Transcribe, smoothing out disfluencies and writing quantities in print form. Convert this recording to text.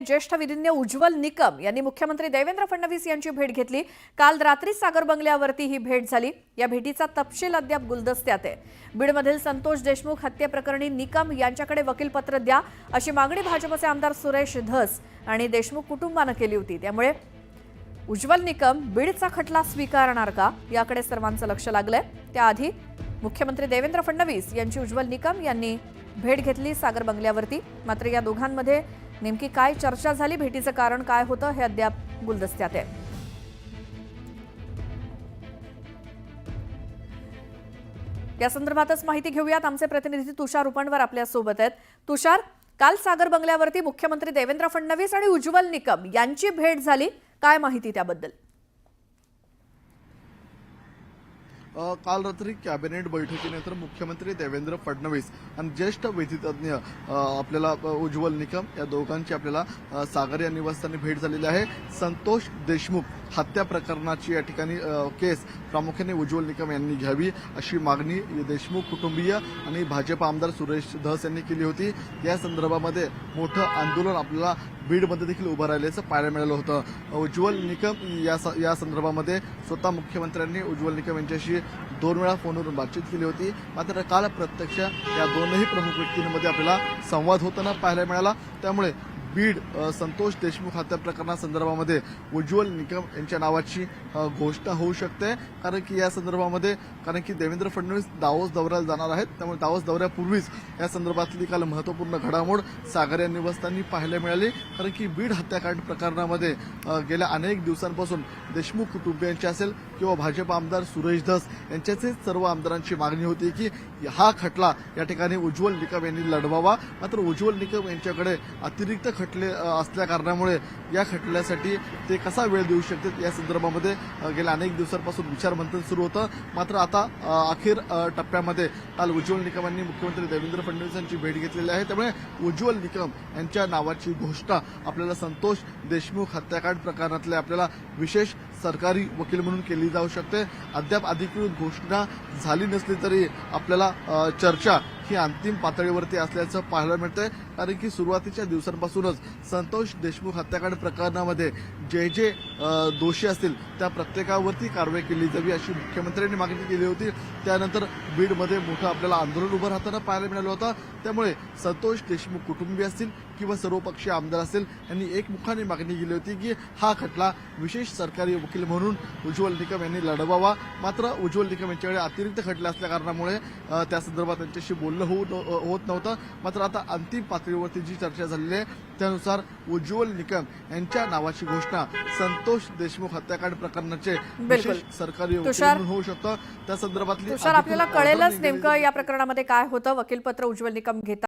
ज्येष्ठ विधिज्ञ उज्ज्वल निकम यांनी मुख्यमंत्री देवेंद्र फडणवीस यांची भेट घेतली। काल रात्री सागर बंगल्यावरती ही भेट झाली। या भेटीचा तपशील अद्याप गुलदस्त्यात आहे। बीडमधील संतोष देशमुख हत्येप्रकरणी निकम यांच्याकडे वकीलपत्र द्या अशी मागणी भाजपचे आमदार सुरेश धस आणि देशमुख कुटुंबाने केली होती। त्यामुळे उज्ज्वल निकम बीडचा खटला स्वीकारणार का याकडे सर्वांचं लक्ष लागलंय। त्याआधी मुख्यमंत्री देवेंद्र फडणवीस यांची उज्ज्वल निकम यांनी भेट घेतली सागर बंगल्यावरती। मात्र या दोघांमध्ये नेमकी काय चर्चा झाली, भेटीचं कारण काय होतं हे अद्याप गुलदस्त्यात आहे। या संदर्भातच माहिती घेऊयात। आमचे प्रतिनिधी तुषार उपणवर आपल्या सोबत आहेत। तुषार, काल सागर बंगल्यावरती मुख्यमंत्री देवेंद्र फडणवीस आणि उज्ज्वल निकम यांची भेट झाली, काय माहिती त्याबद्दल? काल रात्री कॅबिनेट बैठकीनंतर मुख्यमंत्री देवेंद्र फडणवीस आणि ज्येष्ठ विधितज्ञ आपल्याला उज्ज्वल निकम या दोघांची आपल्याला सागर या निवासस्थानी भेट झालेली आहे। संतोष देशमुख हत्या प्रकरणाची या ठिकाणी केस प्रामुख्याने उज्ज्वल निकम यांनी घ्यावी अशी मागणी देशमुख कुटुंबीय आणि भाजप आमदार सुरेश धस यांनी केली होती। या संदर्भामध्ये मोठं आंदोलन आपल्याला बीडमध्ये देखील उभं राहिल्याचं पाहायला मिळालं होतं। उज्ज्वल निकम या संदर्भामध्ये स्वतः मुख्यमंत्र्यांनी उज्ज्वल निकम यांच्याशी 2 वेळा फोनवरून बातचीत केली होती। मात्र काल प्रत्यक्ष या दोनही प्रमुख व्यक्तींमध्ये आपल्याला संवाद होताना पाहायला मिळाला। त्यामुळे बीड संतोष देशमुख हत्या प्रकरणासंदर्भामध्ये उज्ज्वल निकम यांच्या नावाची घोषणा होऊ शकते। कारण की या संदर्भामध्ये देवेंद्र फडणवीस दावोस दौऱ्याला जाणार आहेत। त्यामुळे दावोस दौऱ्यापूर्वीच या संदर्भातली काल महत्त्वपूर्ण घडामोड सागर या निवासस्थानी पाहायला मिळाली। कारण की बीड हत्याकांड प्रकरणामध्ये गेल्या अनेक दिवसांपासून देशमुख कुटुंबियांची असेल किंवा भाजप आमदार सुरेश धस यांच्याचे सर्व आमदारांची मागणी होती की हा खटला या ठिकाणी उज्ज्वल निकम यांनी लढवावा। मात्र उज्ज्वल निकम यांच्याकडे अतिरिक्त खटले असल्या कारणामुळे या खटल्यासाठी ते कसा वेळ देऊ शकतात या संदर्भामध्ये गेल्या अनेक दिवसांपासून विचारमंथन सुरू होतं। मात्र आता अखेर टप्प्यामध्ये काल उज्ज्वल निकम यांनी मुख्यमंत्री देवेंद्र फडणवीस यांची भेट घेतलेली आहे। त्यामुळे उज्ज्वल निकम यांच्या नावाची घोषणा आपल्याला संतोष देशमुख हत्याकांड प्रकरणातले आपल्याला विशेष सरकारी वकील म्हणून केली जाऊ शकते। अद्याप अधिकृत घोषणा झाली नसली तरी आपल्याला चर्चा ही अंतिम पातळीवरती असल्याचं पाहायला मिळतंय। कारण की सुरुवातीच्या दिवसांपासूनच संतोष देशमुख हत्याकांड प्रकरणामध्ये जे दोषी असतील त्या प्रत्येकावरती कारवाई केली जावी अशी मुख्यमंत्र्यांनी मागणी केली होती। त्यानंतर बीडमध्ये मोठं आपल्याला आंदोलन उभं राहताना पाहायला मिळालं होतं। त्यामुळे संतोष देशमुख कुटुंबीय असतील किंवा सर्वपक्षीय आमदार असतील यांनी एकमुखाने मागणी केली होती की हा खटला विशेष सरकारी वकील म्हणून उज्ज्वल निकम यांनी लढवावा। मात्र उज्ज्वल निकम यांच्याकडे अतिरिक्त खटले असल्या कारणामुळे त्या संदर्भात त्यांच्याशी बोलणं होत नव्हतं। मात्र आता अंतिम पातळीवरती जी चर्चा झालेली आहे त्यानुसार उज्ज्वल निकम यांच्या नावाची घोषणा संतोष देशमुख हत्याकांड प्रकरणाचे विशेष सरकारी वकील म्हणून होऊ शकतं। त्या संदर्भातली आपल्याला कळेलच नेमकं या प्रकरणामध्ये काय होतं। वकीलपत्र उज्ज्वल निकम घेतात।